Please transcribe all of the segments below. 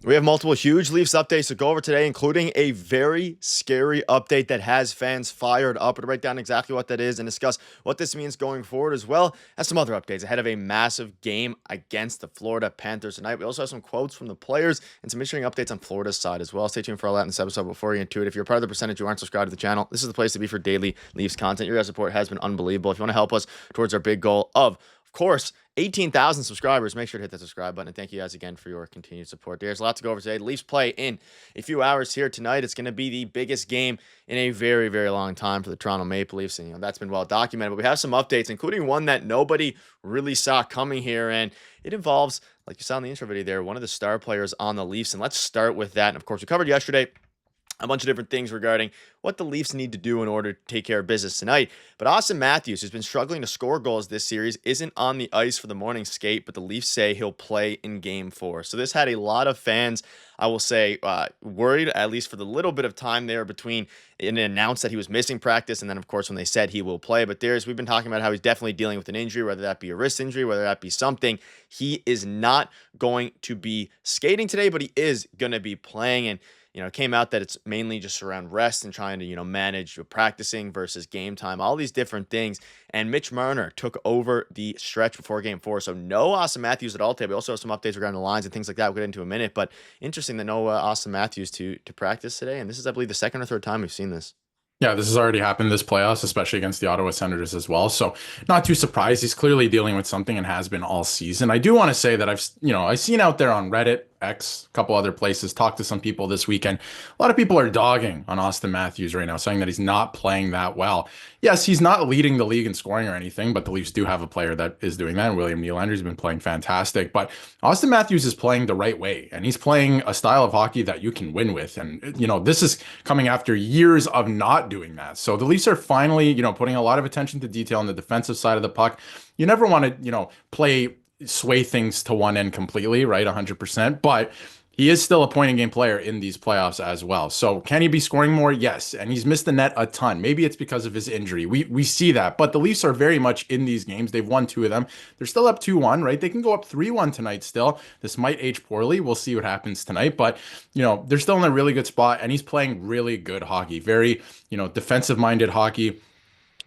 We have multiple huge Leafs updates to go over today, including a very scary update that has fans fired up. We'll break down exactly what that is and discuss what this means going forward, as well as some other updates ahead of a massive game against the Florida Panthers tonight. We also have some quotes from the players and some interesting updates on Florida's side as well. Stay tuned for all that in this episode. Before we get into it, if you're part of the percentage who aren't subscribed to the channel, this is the place to be for daily Leafs content. Your guys' support has been unbelievable. If you want to help us towards our big goal of course, 18,000 subscribers. Make sure to hit that subscribe button. And thank you guys again for your continued support. There's a lot to go over today. The Leafs play in a few hours here tonight. It's going to be the biggest game in a very, very long time for the Toronto Maple Leafs. And, that's been well documented. But we have some updates, including one that nobody really saw coming here. And it involves, like you saw in the intro video there, one of the star players on the Leafs. And let's start with that. And, of course, we covered yesterday a bunch of different things regarding what the Leafs need to do in order to take care of business tonight. But Austin Matthews, who's been struggling to score goals this series, isn't on the ice for the morning skate, but the Leafs say he'll play in Game 4. So this had a lot of fans, I will say, worried, at least for the little bit of time there between it announced that he was missing practice and then, of course, when they said he will play. But we've been talking about how he's definitely dealing with an injury, whether that be a wrist injury, whether that be something. He is not going to be skating today, but he is going to be playing. And it came out that it's mainly just around rest and trying to, manage practicing versus game time, all these different things. And Mitch Marner took over the stretch before Game 4. So no Austin Matthews at all today. We also have some updates regarding the lines and things like that. We'll get into in a minute. But interesting that no Austin Matthews to practice today. And this is, I believe, the second or third time we've seen this. Yeah, this has already happened this playoffs, especially against the Ottawa Senators as well. So not too surprised. He's clearly dealing with something and has been all season. I do want to say that I've seen out there on Reddit, X, a couple other places, talked to some people this weekend. A lot of people are dogging on Austin Matthews right now, saying that he's not playing that well. Yes, he's not leading the league in scoring or anything, but the Leafs do have a player that is doing that. And William Nylander's been playing fantastic. But Austin Matthews is playing the right way, and he's playing a style of hockey that you can win with. And, this is coming after years of not doing that. So the Leafs are finally, putting a lot of attention to detail on the defensive side of the puck. You never want to, sway things to one end completely, right? 100%. But he is still a point in game player in these playoffs as well. So can he be scoring more? Yes. And he's missed the net a ton. Maybe it's because of his injury. We see that. But the Leafs are very much in these games. They've won 2 of them. They're still up 2-1, right? They can go up 3-1 tonight still. This might age poorly. We'll see what happens tonight. But, they're still in a really good spot. And he's playing really good hockey. Very, defensive-minded hockey.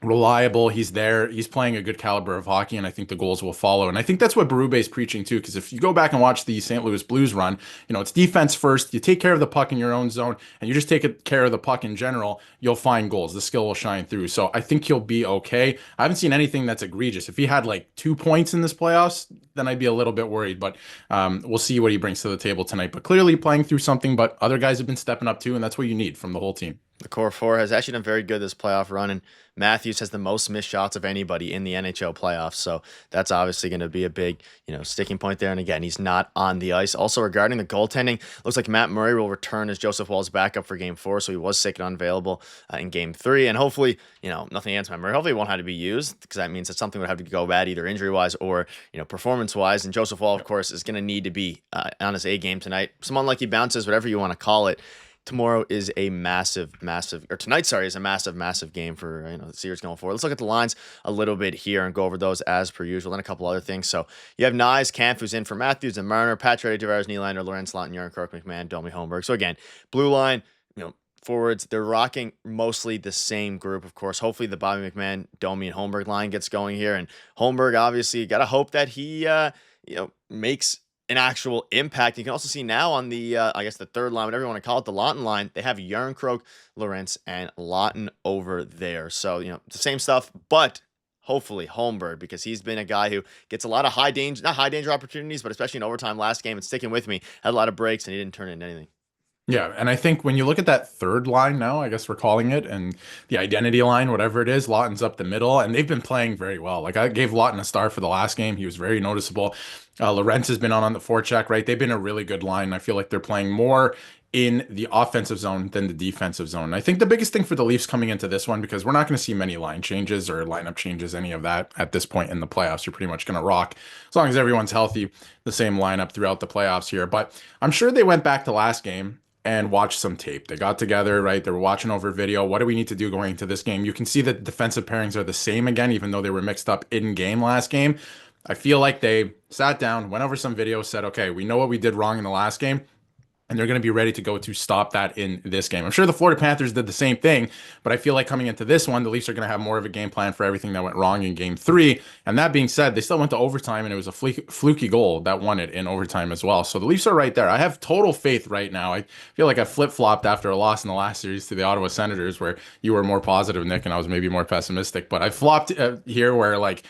Reliable. He's there. He's playing a good caliber of hockey, and I think the goals will follow. And I think that's what Berube is preaching too, because if you go back and watch the St. Louis Blues run, it's defense first. You take care of the puck in your own zone, and you just take care of the puck in general, you'll find goals. The skill will shine through. So I think he'll be okay. I haven't seen anything that's egregious. If he had like 2 points in this playoffs, then I'd be a little bit worried. But we'll see what he brings to the table tonight. But clearly playing through something, but other guys have been stepping up too, and that's what you need from the whole team. The core 4 has actually done very good this playoff run, and Matthews has the most missed shots of anybody in the NHL playoffs. So that's obviously going to be a big, sticking point there. And again, he's not on the ice. Also, regarding the goaltending, looks like Matt Murray will return as Joseph Woll's backup for Game 4. So he was sick and unavailable in Game 3. And hopefully, nothing against Matt Murray. Hopefully, he won't have to be used, because that means that something would have to go bad, either injury-wise or, performance-wise. And Joseph Woll, of course, is going to need to be on his A game tonight. Some unlucky bounces, whatever you want to call it. Tomorrow is a massive is a massive game for the series going forward. Let's look at the lines a little bit here and go over those as per usual, and a couple other things. So you have Nyes, Kampf, who's in for Matthews and Marner, Pacioretty, Tavares, Nylander, Lorenz, Laughton, Yarncroke, McMahon, Domi, Holmberg. So again, blue line, forwards, they're rocking mostly the same group, of course. Hopefully the Bobby McMahon, Domi, and Holmberg line gets going here, and Holmberg, obviously, you got to hope that he makes an actual impact. You can also see now on the, I guess the third line, whatever you want to call it, the Laughton line, they have Yarncroke, Lorenz, and Laughton over there. So, it's the same stuff, but hopefully Holmberg, because he's been a guy who gets a lot of not high danger opportunities, but especially in overtime last game, and sticking with me, had a lot of breaks, and he didn't turn into anything. Yeah, and I think when you look at that third line now, I guess we're calling it, and the identity line, whatever it is, Laughton's up the middle, and they've been playing very well. Like, I gave Laughton a star for the last game. He was very noticeable. Lorenz has been on the forecheck, right? They've been a really good line. I feel like they're playing more in the offensive zone than the defensive zone. I think the biggest thing for the Leafs coming into this one, because we're not going to see many line changes or lineup changes, any of that at this point in the playoffs. You're pretty much going to rock, as long as everyone's healthy, the same lineup throughout the playoffs here. But I'm sure they went back to last game and watched some tape. They got together, right? They were watching over video. What do we need to do going into this game? You can see that defensive pairings are the same again, even though they were mixed up in game last game. I feel like they sat down, went over some video, said, okay, we know what we did wrong in the last game. and they're going to be ready to go to stop that in this game. I'm sure the Florida Panthers did the same thing, but I feel like coming into this one, the Leafs are going to have more of a game plan for everything that went wrong in game 3. And that being said, they still went to overtime, and it was a fluky goal that won it in overtime as well. So the Leafs are right there. I have total faith right now. I feel like I flip-flopped after a loss in the last series to the Ottawa Senators, where you were more positive, Nick, and I was maybe more pessimistic. But I flopped here where, like,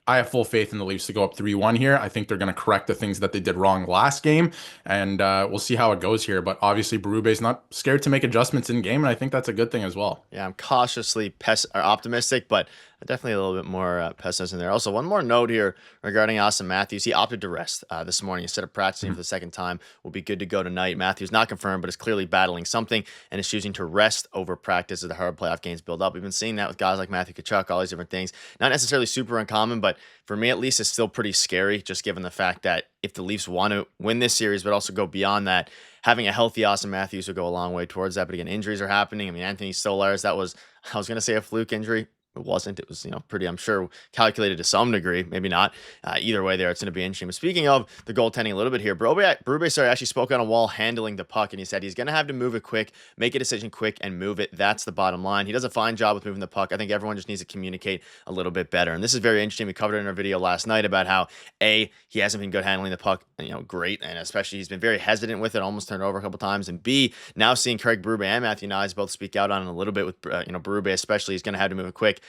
I have full faith in the Leafs to go up 3-1 here. I think they're going to correct the things that they did wrong last game, and we'll see how it goes here. But obviously, Berube's not scared to make adjustments in game, and I think that's a good thing as well. Yeah, I'm cautiously optimistic, but definitely a little bit more pessimism there. Also, one more note here regarding Austin Matthews. He opted to rest this morning instead of practicing for the second time. Will be good to go tonight. Matthews not confirmed, but is clearly battling something and is choosing to rest over practice as the hard playoff games build up. We've been seeing that with guys like Matthew Tkachuk, all these different things. Not necessarily super uncommon, but for me at least, it's still pretty scary, just given the fact that if the Leafs want to win this series, but also go beyond that, having a healthy Austin Matthews will go a long way towards that. But again, injuries are happening. I mean, Anthony Stolarz, I was going to say a fluke injury. It wasn't. It was, pretty, I'm sure, calculated to some degree. Maybe not. Either way there, it's going to be interesting. But speaking of the goaltending a little bit here, Berube actually spoke on a Woll handling the puck, and he said he's going to have to move it quick, make a decision quick, and move it. That's the bottom line. He does a fine job with moving the puck. I think everyone just needs to communicate a little bit better. And this is very interesting. We covered it in our video last night about how, A, he hasn't been good handling the puck, great, and especially he's been very hesitant with it, almost turned over a couple times. And B, now seeing Craig Berube and Matthew Knies both speak out on it a little bit with, Berube especially, he's going to have to move it quick.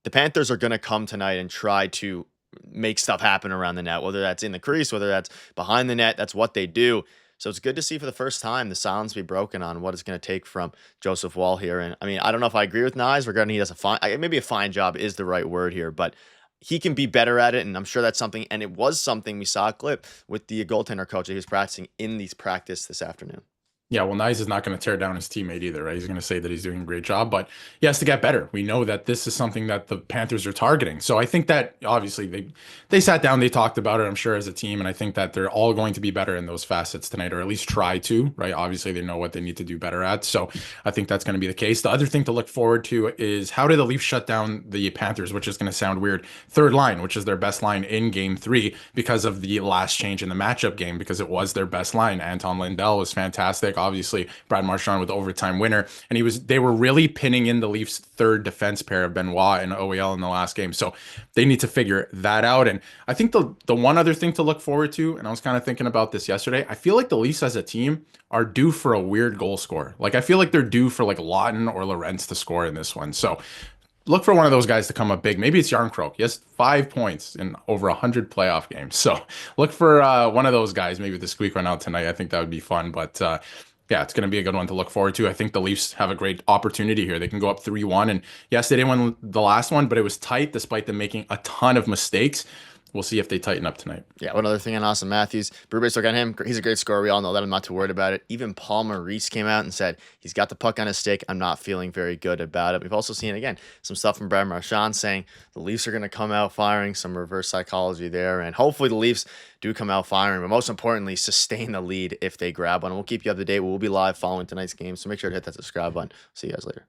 The Panthers are going to come tonight and try to make stuff happen around the net, whether that's in the crease, whether that's behind the net. That's what they do. So it's good to see for the first time the silence be broken on what it's going to take from Joseph Woll here. And I mean, I don't know if I agree with Knies regarding he does maybe a fine job is the right word here, but he can be better at it. And I'm sure that's something, and it was something we saw a clip with the goaltender coach that he was practicing in these practice this afternoon. Yeah, well, Knies is not going to tear down his teammate either, right? He's going to say that he's doing a great job, but he has to get better. We know that this is something that the Panthers are targeting. So I think that obviously they sat down, they talked about it, I'm sure, as a team, and I think that they're all going to be better in those facets tonight, or at least try to, right? Obviously, they know what they need to do better at. So I think that's going to be the case. The other thing to look forward to is how did the Leafs shut down the Panthers, which is going to sound weird, third line, which is their best line in game 3 because of the last change in the matchup game, because it was their best line. Anton Lindell was fantastic. Obviously, Brad Marchand with overtime winner, and they were really pinning in the Leafs' third defense pair of Benoit and OEL in the last game. So they need to figure that out. And I think the one other thing to look forward to, and I was kind of thinking about this yesterday, I feel like the Leafs as a team are due for a weird goal score. Like I feel like they're due for like Lawton or Lorentz to score in this one. So look for one of those guys to come up big. Maybe it's Yarncroke. He has 5 points in over 100 playoff games. So look for one of those guys, maybe the squeak one out tonight. I think that would be fun. But yeah, it's going to be a good one to look forward to. I think the Leafs have a great opportunity here. They can go up 3-1. And yes, they didn't win the last one, but it was tight despite them making a ton of mistakes. We'll see if they tighten up tonight. Yeah, one other thing on Austin Matthews. Berube's look at him. He's a great scorer. We all know that. I'm not too worried about it. Even Paul Maurice came out and said he's got the puck on his stick. I'm not feeling very good about it. We've also seen, again, some stuff from Brad Marchand saying the Leafs are going to come out firing, some reverse psychology there. And hopefully the Leafs do come out firing, but most importantly, sustain the lead if they grab one. And we'll keep you up to date. We'll be live following tonight's game, so make sure to hit that subscribe button. See you guys later.